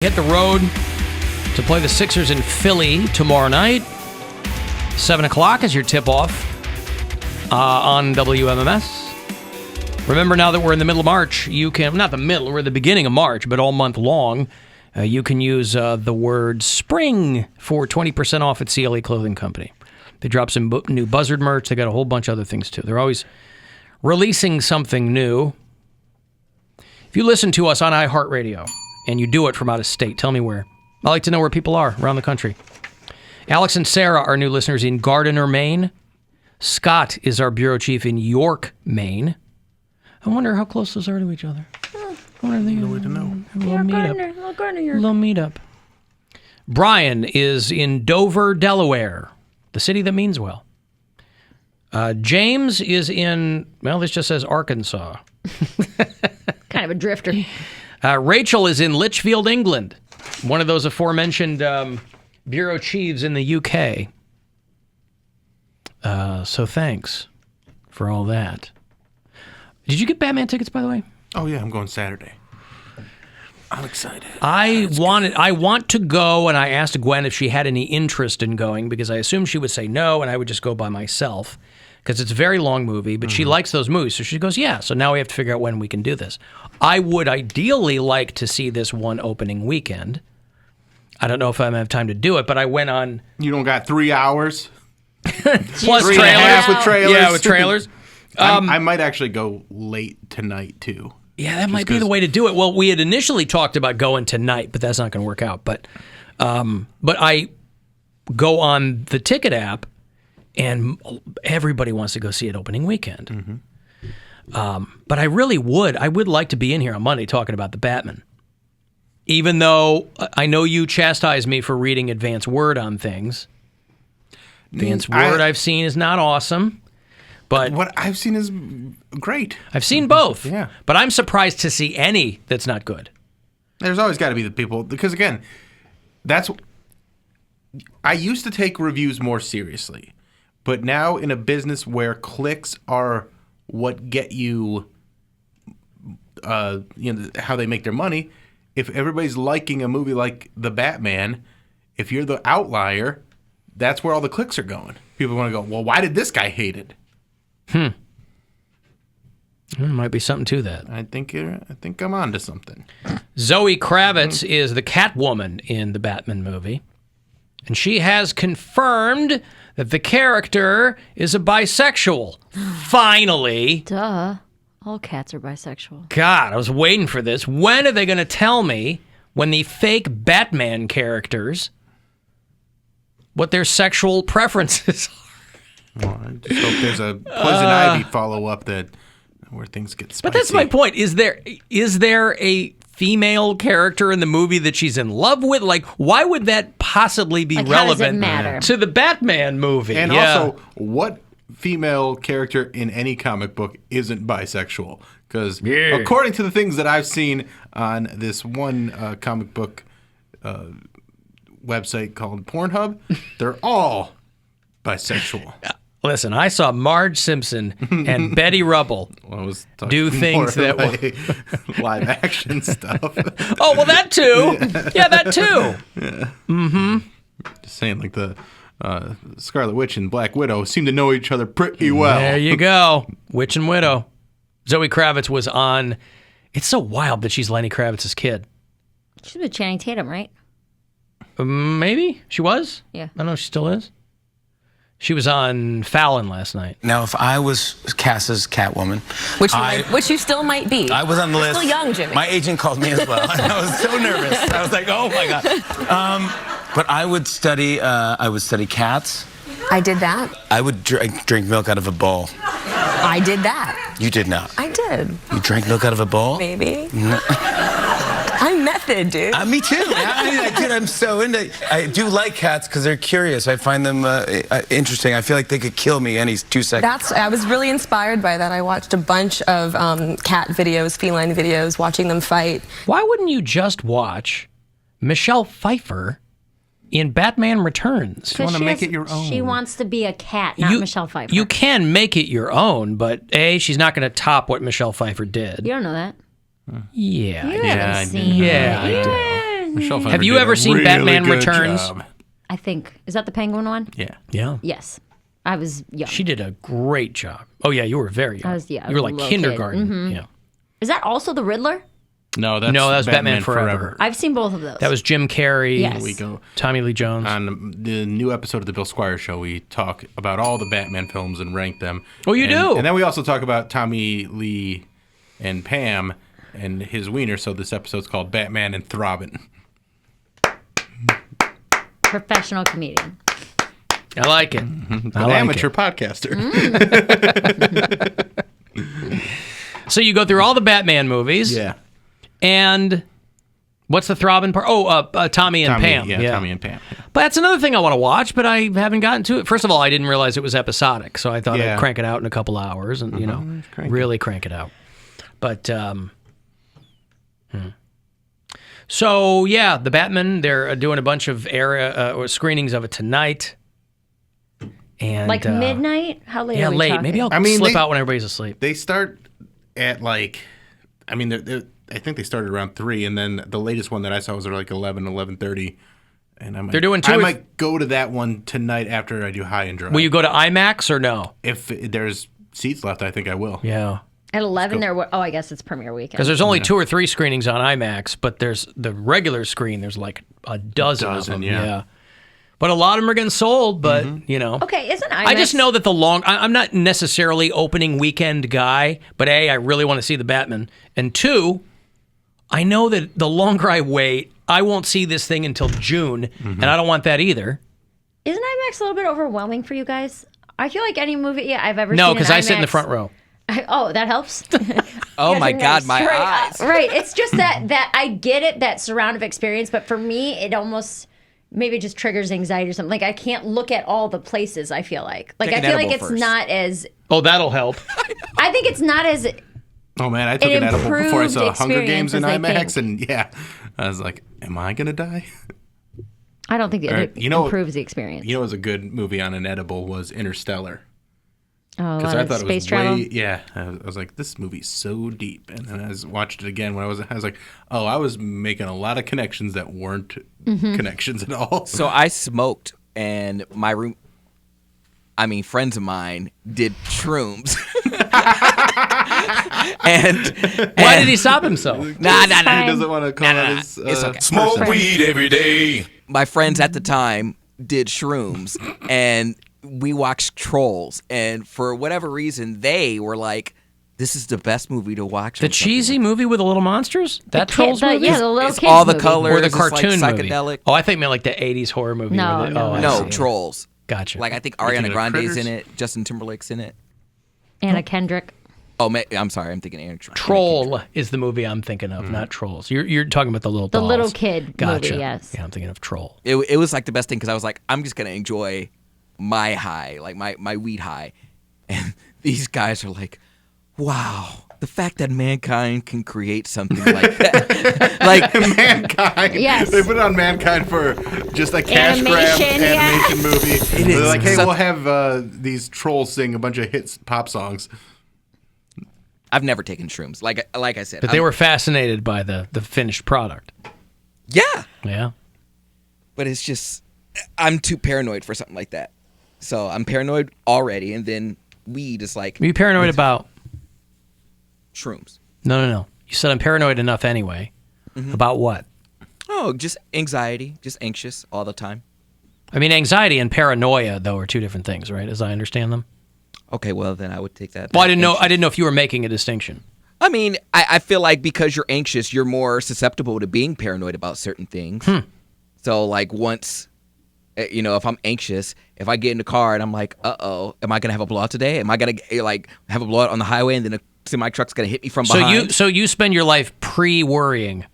hit the road to play the Sixers in Philly tomorrow night. 7 o'clock is your tip-off on WMMS. Remember, now that we're in the middle of March, you can, not the middle, we're at the beginning of March, but all month long, you can use the word spring for 20% off at CLE Clothing Company. They drop some new Buzzard merch. They got a whole bunch of other things, too. They're always releasing something new. If you listen to us on iHeartRadio and you do it from out of state, tell me where. I like to know where people are around the country. Alex and Sarah are new listeners in Gardiner, Maine. Scott is our bureau chief in York, Maine. I wonder how close those are to each other. I wonder if they no way to know. A little meetup. Brian is in Dover, Delaware, the city that means well. James is in, well, this just says Arkansas. Kind of a drifter. Rachel is in Lichfield, England. One of those aforementioned bureau chiefs in the UK. So thanks for all that. Did you get Batman tickets, by the way? Oh, yeah, I'm going Saturday. I'm excited. I want to go, and I asked Gwen if she had any interest in going, because I assumed she would say no, and I would just go by myself, because it's a very long movie, but she likes those movies. So she goes, yeah, so now we have to figure out when we can do this. I would ideally like to see this one opening weekend. I don't know if I'm going to have time to do it, but I went on... You don't got 3 hours? Plus 3 and a half with trailers? Yeah, with trailers. I might actually go late tonight, too. Yeah, that might be the way to do it. Well, we had initially talked about going tonight, but that's not going to work out. But I go on the ticket app, and everybody wants to go see it opening weekend. But I would like to be in here on Monday talking about the Batman. Even though I know you chastise me for reading advance word on things. Advance word I've seen is not awesome. But what I've seen is great. I've seen both. Yeah. But I'm surprised to see any that's not good. There's always got to be the people, because again, I used to take reviews more seriously, but now in a business where clicks are what get you, how they make their money, if everybody's liking a movie like The Batman, if you're the outlier, that's where all the clicks are going. People want to go, well, why did this guy hate it? There might be something to that. I think I'm onto something. Zoe Kravitz is the Catwoman in the Batman movie, and she has confirmed that the character is a bisexual. Finally. Duh. All cats are bisexual. God, I was waiting for this. When are they going to tell me, when the fake Batman characters, what their sexual preferences are? Well, I just hope there's a Poison Ivy follow-up where things get spicy. But that's my point. Is there a female character in the movie that she's in love with? Like, why would that possibly be relevant how does it matter? to the Batman movie? And also, what female character in any comic book isn't bisexual? Because according to the things that I've seen on this one comic book website called Pornhub, they're all bisexual. Listen, I saw Marge Simpson and Betty Rubble do things that were live action stuff. Oh, well, that too. Yeah, that too. Yeah. Mm-hmm. Just saying, like the Scarlet Witch and Black Widow seem to know each other pretty well. There you go. Witch and Widow. Zoe Kravitz was on. It's so wild that she's Lenny Kravitz's kid. She's with Channing Tatum, right? Maybe she was. Yeah. I don't know if she still is. She was on Fallon last night. Now, if I was cast as Catwoman, which you still might be. I was on the list. Still young, Jimmy. My agent called me as well. I was so nervous. I was like, oh my god. But I would study cats. I did that. I would drink milk out of a bowl. I did that. You did not. I did. You drank milk out of a bowl? Maybe. No. I'm method, dude. Me too. I'm so into it. I do like cats because they're curious. I find them interesting. I feel like they could kill me any 2 seconds. I was really inspired by that. I watched a bunch of cat videos, feline videos, watching them fight. Why wouldn't you just watch Michelle Pfeiffer in Batman Returns? You want to make it your own. She wants to be a cat, not Michelle Pfeiffer. You can make it your own, but she's not going to top what Michelle Pfeiffer did. You don't know that. Yeah. You haven't seen it. I do. Michelle Pfeiffer Have you did ever a seen really Batman good Returns? job. I think. Is that the Penguin one? Yeah. Yeah. Yes. I was young. She did a great job. Oh, yeah, you were very young. I was- yeah, I You were was a like little kid. kindergarten. Yeah. Is that also the Riddler? No, that's No, that was Batman Forever. I've seen both of those. That was Jim Carrey, Yes. We go Tommy Lee Jones. on the new episode of the Bill Squire Show. We talk about all the Batman films and rank them. Oh, you And- do? And then we also talk about Tommy Lee and Pam and his wiener. So this episode's called Batman and Throbbing. Professional comedian. I like it. An I like amateur it. podcaster. So you go through all the Batman movies. Yeah. And what's the throbbing part? Oh, Tommy and Pam. Yeah, Tommy and Pam. Yeah. But that's another thing I want to watch, but I haven't gotten to it. First of all, I didn't realize it was episodic, so I thought Yeah. I'd crank it out in a couple hours and, really crank it out. But, So, yeah, the Batman, they're doing a bunch of or screenings of it tonight. And Like midnight? How late Yeah, are we late. talking? Maybe I'll I mean, slip they- out when everybody's asleep. They start at like, I mean, I think they started around 3, and then the latest one that I saw was like 11:30. And I might, They're doing 2 I or might go to that one tonight after I do High and Dry. Will you go to IMAX or no? If there's seats left, I think I will. Yeah. At 11, I guess it's premiere weekend. Because there's only 2 or 3 screenings on IMAX, but there's the regular screen. There's like a dozen of them. Yeah. But a lot of them are getting sold. But Okay, isn't IMAX? I just know that I'm not necessarily opening weekend guy. But A, I really want to see the Batman, and 2, I know that the longer I wait, I won't see this thing until June, and I don't want that either. Isn't IMAX a little bit overwhelming for you guys? I feel like any movie I've ever No, seen. because I sit in the front row. Oh, that helps. Oh my You're God, my straight eyes. up. Right. It's just that I get it, that surround of experience, but for me, it almost maybe just triggers anxiety or something. Like I can't look at all the places. I feel like Take I an feel like edible it's first. not as. Oh, that'll help. I think it's not as. Oh man, I took an edible before I improved saw Hunger Games in experience as IMAX, they and yeah, I was like, "Am I gonna die?" I don't think it You know- improves the experience. You know, what was a good movie on an edible was Interstellar. Oh, a Because lot I of thought it space was travel. yeah. I was like, this movie's so deep, and then I watched it again when I was like, oh, I was making a lot of connections that weren't connections at all. So I smoked, and friends of mine did shrooms. and Why did he stop himself? Nah. He doesn't want to call out his It's okay. Smoke weed every day. My friends at the time did shrooms, and we watched Trolls, and for whatever reason, they were like, "This is the best movie to watch." The cheesy movie with the little monsters? That Trolls movie? Yeah, the little It's kids all the movie. colors. Or the it's like cartoon movie? psychedelic. Oh, I think meant like the 80s horror movie. No, with it. no, Oh, I No, see. Trolls. Gotcha. Like I think thinking Ariana of Grande's Critters? in it. Justin Timberlake's in it. Anna Kendrick. Oh, I'm sorry. I'm thinking Aaron. Troll is the movie I'm thinking of, not Trolls. You're talking about the little The dolls. little kid Gotcha. movie, yes. Yeah, I'm thinking of Troll. It was like the best thing because I was like, I'm just gonna enjoy my high, like my weed high, and these guys are like, wow, the fact that mankind can create something like that, like Mankind. Yes. They put it on Mankind for just a cash grab Animation, yeah. animation movie. It They're is like, hey, such- we'll have these trolls sing a bunch of hits pop songs. I've never taken shrooms. Like I said, But they were fascinated by the finished product. yeah, Yeah. but it's just I'm too paranoid for something like that. So I'm paranoid already, and then weed is like Are you paranoid about? shrooms. No. You said I'm paranoid enough anyway. About what? Oh, just anxiety, just anxious all the time. I mean, anxiety and paranoia, though, are two different things, right? As I understand them. Okay, well then I would take that. Well, I didn't know if you were making a distinction. I mean, I feel like because you're anxious, you're more susceptible to being paranoid about certain things. So, like, once, if I'm anxious, if I get in the car and I'm like, uh-oh, am I going to have a blowout today? Am I going to, have a blowout on the highway and then a semi-truck's going to hit me from behind? So you spend your life pre-worrying.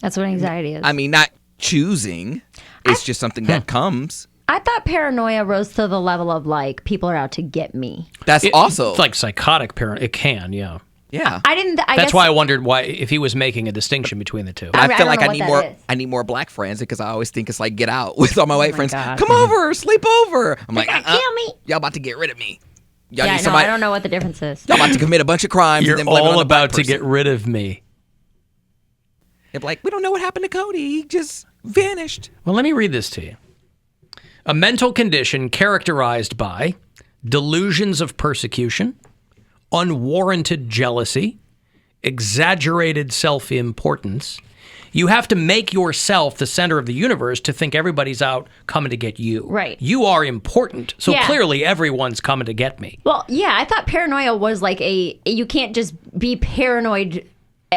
That's what anxiety is. I mean, not choosing. It's just something that comes. I thought paranoia rose to the level of like people are out to get me. That's also. It's like psychotic paranoia. It can, yeah. Yeah. I didn't. I That's guess, why I wondered if he was making a distinction between the two. I I feel don't like know I what need that more. is. I need more black friends because I always think it's like get out with all my white friends. God. Come over, sleep over. I'm like, gonna kill me. Y'all about to get rid of me. Y'all Yeah, need no, somebody. I don't know what the difference is. Y'all about to commit a bunch of crimes You're and then blame it on all the black about to person. get rid of me. They're like, we don't know what happened to Cody. He just vanished. Well, let me read this to you. A mental condition characterized by delusions of persecution, unwarranted jealousy, exaggerated self-importance. You have to make yourself the center of the universe to think everybody's out coming to get you. Right. You are important, so Yeah. clearly everyone's coming to get me. Well, yeah, I thought paranoia was like you can't just be paranoid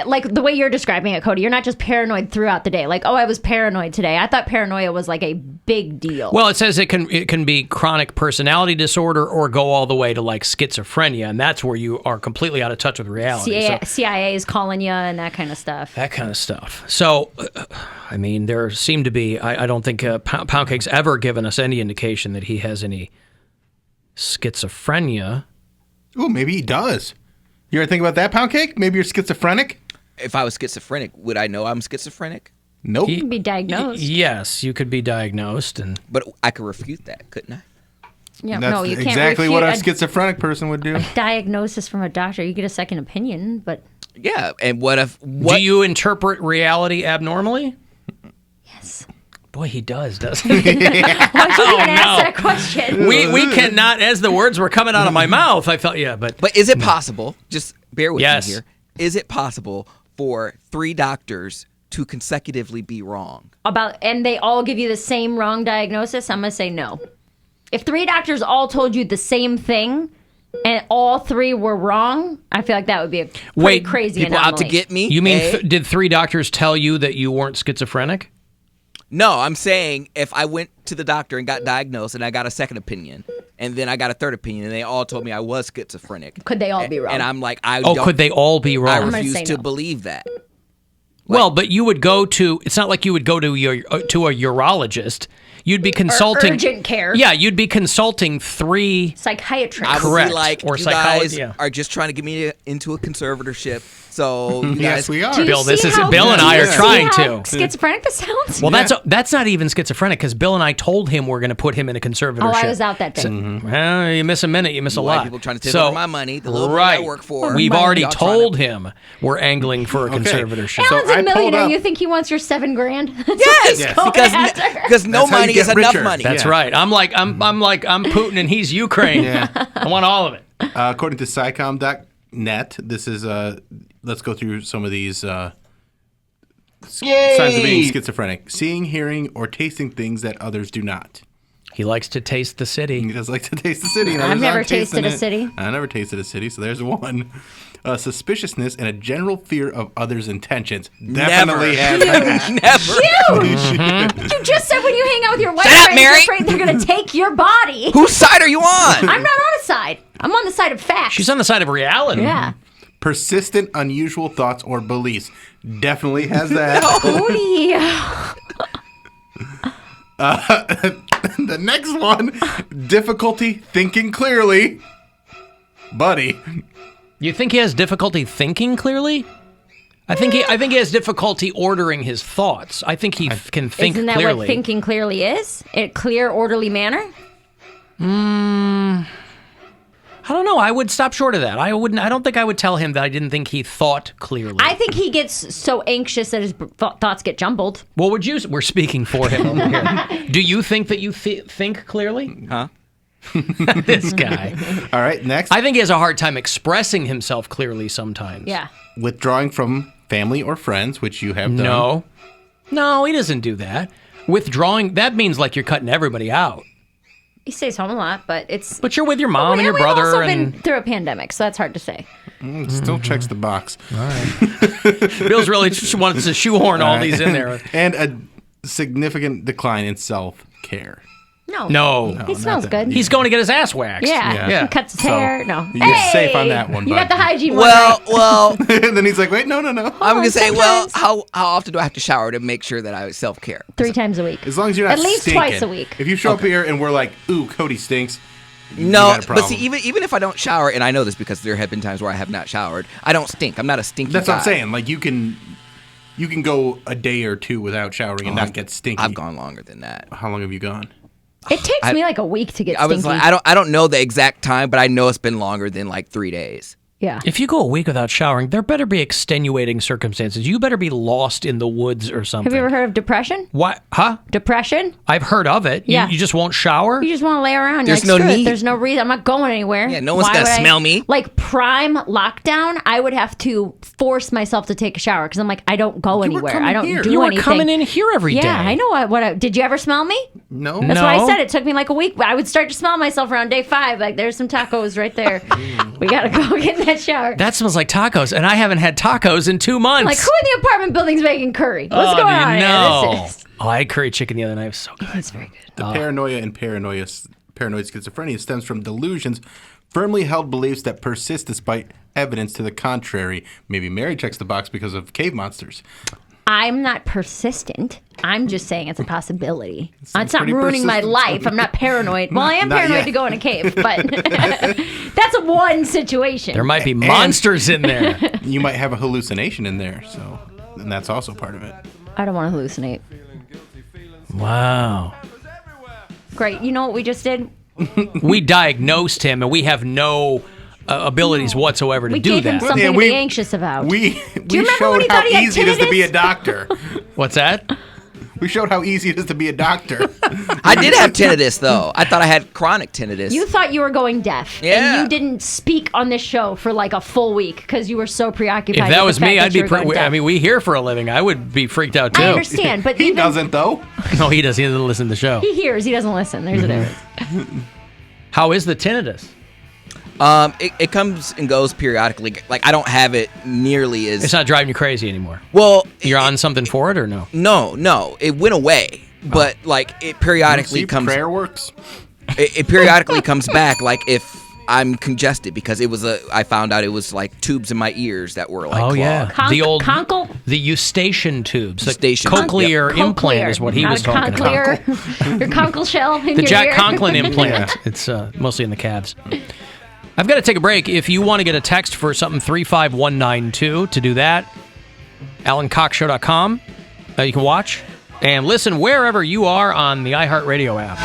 like the way you're describing it, Cody. You're not just paranoid throughout the day. Like, oh, I was paranoid today. I thought paranoia was like a big deal. Well, it says it can be chronic personality disorder or go all the way to like schizophrenia, and that's where you are completely out of touch with reality. CIA is calling you and that kind of stuff. That kind of stuff. So, I mean, there seem to be, I don't think Poundcake's ever given us any indication that he has any schizophrenia. Ooh, maybe he does. You ever think about that, Poundcake? Maybe you're schizophrenic? If I was schizophrenic, would I know I'm schizophrenic? Nope. You can be diagnosed. Yes, you could be diagnosed. But I could refute that, couldn't I? Yeah, That's no, you can't exactly what a refute schizophrenic person would do. diagnosis from a doctor. You get a second opinion, but Yeah, and what if... Do you interpret reality abnormally? yes. Boy, he does, doesn't he? Why should you even ask that question? we cannot, as the words were coming out of my mouth, I felt, But is it possible, just bear with Yes. me here, is it possible for 3 doctors to consecutively be wrong? And they all give you the same wrong diagnosis? I'm going to say no. If 3 doctors all told you the same thing and all 3 were wrong, I feel like that would be a pretty crazy People anomaly. out to get me? You mean, A? did 3 doctors tell you that you weren't schizophrenic? No, I'm saying if I went to the doctor and got diagnosed and I got a second opinion and then I got a third opinion and they all told me I was schizophrenic. Could they all be wrong? And I'm like, Could they all be I wrong? gonna refuse say to no. believe that. Well, but you would go to, it's not like you would go to to a urologist. You'd be consulting. urgent care. Yeah, you'd be consulting 3. Psychiatrist. I would Correct. be like, Or you psychology, guys yeah. are just trying to get me into a conservatorship. So you Yes, guys, we are. Do you Bill, this see is how- Bill and I do are you see trying how to. schizophrenic this sounds? Well, that's not even schizophrenic because Bill and I told him we're going to put him in a conservatorship. Oh, I was out that day. Well, you miss a minute, you miss a White lot. people trying to take over my money, the little bit right. I work for. We've Money. already Y'all trying told to- him we're angling for a conservatorship. So Alan's I a pulled millionaire. up- You think he wants your $7,000? Yes, Yes. because no That's how you money get is enough richer. money. That's Yeah. right. I'm Putin and he's Ukraine. Yeah. I want all of it. According to SciComm.net, this is let's go through some of these signs of being schizophrenic: seeing, hearing, or tasting things that others do not. He likes to taste the He city. does like to taste the city. and I've others never aren't tasting tasted a it. city. I never tasted a city, so there's one. Suspiciousness and a general fear of others' intentions. Definitely have that. Never. You just said when you hang out with your white Shut up, friends, Mary. you're afraid they're going to take your body. Whose side are you on? I'm not on a side. I'm on the side of facts. She's on the side of reality. Yeah. Persistent, unusual thoughts or beliefs. Definitely has that. Cody. The next one, difficulty thinking clearly. Buddy. You think he has difficulty thinking clearly? I think he has difficulty ordering his thoughts. I think he can think Isn't that clearly. what thinking clearly is? In a clear, orderly manner? I don't know. I would stop short of that. I don't think I would tell him that I didn't think he thought clearly. I think he gets so anxious that his thoughts get jumbled. Well, we're speaking for him over here. Do you think that you think clearly? Huh? This guy. All right, next. I think he has a hard time expressing himself clearly sometimes. Yeah. Withdrawing from family or friends, which you have done. No, he doesn't do that. Withdrawing, that means like you're cutting everybody out. He stays home a lot, but it's... But you're with your mom and your we've brother. also and been through a pandemic, so that's hard to say. Still checks the box. Bill's really just wants to shoehorn all these in there. And a significant decline in self-care. No. No. He smells good. He's going to get his ass waxed. Yeah. Yeah. He cuts his So, hair. No. you're safe on that one, You got bud. the hygiene one right. Well, And then he's like, wait, no. I'm gonna say, sometimes. how often do I have to shower to make sure that I self care? 3 times a week. As long as you're not At least stinking. twice a week. If you show up here and we're like, ooh, Cody stinks. you No, got a but see, problem. even if I don't shower, and I know this because there have been times where I have not showered, I don't stink. I'm not a stinky That's guy. what I'm saying. Like, you can go a day or two without showering and not get stinky. I've gone longer than that. How long have you gone? It takes me like a week to get I stinky. was like, I don't know the exact time, but I know it's been longer than like 3 days. Yeah. If you go a week without showering, there better be extenuating circumstances. You better be lost in the woods or something. Have you ever heard of depression? What? Huh? Depression? I've heard of it. Yeah. You just won't shower? You just want to lay around. There's You're like, no screw it. need. There's no reason. I'm not going anywhere. Yeah, no one's Why gonna would I- smell me. Like prime lockdown, I would have to force myself to take a shower because I'm like, I don't go were anywhere. coming I don't here. do You were anything. coming in here every day. Yeah, I know. Did you ever smell me? No. That's why I No. said it took me like a week. I would start to smell myself around day 5. Like, there's some tacos right there. We gotta go get in that shower. That smells like tacos, and I haven't had tacos in 2 months. Like, who in the apartment building's making curry? What's going on No. here? This is. Oh, I had curry chicken the other night. It was so good. It's very good. The paranoia and paranoid schizophrenia stems from delusions, firmly held beliefs that persist despite evidence to the contrary. Maybe Mary checks the box because of cave monsters. I'm not persistent. I'm just saying it's a possibility. It's not pretty ruining my persistent. life. I'm not paranoid. Well, I am Not paranoid yet. to go in a cave, but that's one situation. There might be monsters in there. You might have a hallucination in there, so and that's also part of it. I don't want to hallucinate. Wow. Great. You know what we just did? We diagnosed him, and we have no abilities whatsoever to We do gave him that. something Yeah, to we- be anxious about. We you remember showed when he how thought he had easy it is to be a tinnitus? doctor. What's that? We showed how easy it is to be a doctor. I did have tinnitus though. I thought I had chronic tinnitus. You thought you were going deaf, Yeah. and you didn't speak on this show for like a full week because you were so preoccupied. If that with was the fact me, that I'd be. you were going I deaf. mean, we here for a living. I would be freaked out too. I understand, but He even doesn't though. No, he does. He doesn't listen to the show. he hears, he doesn't listen. There's a difference. How is the tinnitus? It comes and goes periodically. Like I don't have it nearly as It's not driving you crazy anymore. well. You're on something for it or no? No, it went away. But like it periodically See, comes. prayer works. It periodically comes back. Like if I'm congested because it was I found out it was like tubes in my ears that were like Oh clogged. yeah, the old conkle? the eustachian tubes. The Eustachian. cochlear implant Cochlear, is what he not was a talking about. cochlear. Your conkle shell in The your Jack ear. Conklin implant. It's mostly in the calves. I've got to take a break. If you want to get a text for something 35192 to do that, AlanCoxShow.com. You can watch and listen wherever you are on the iHeartRadio app.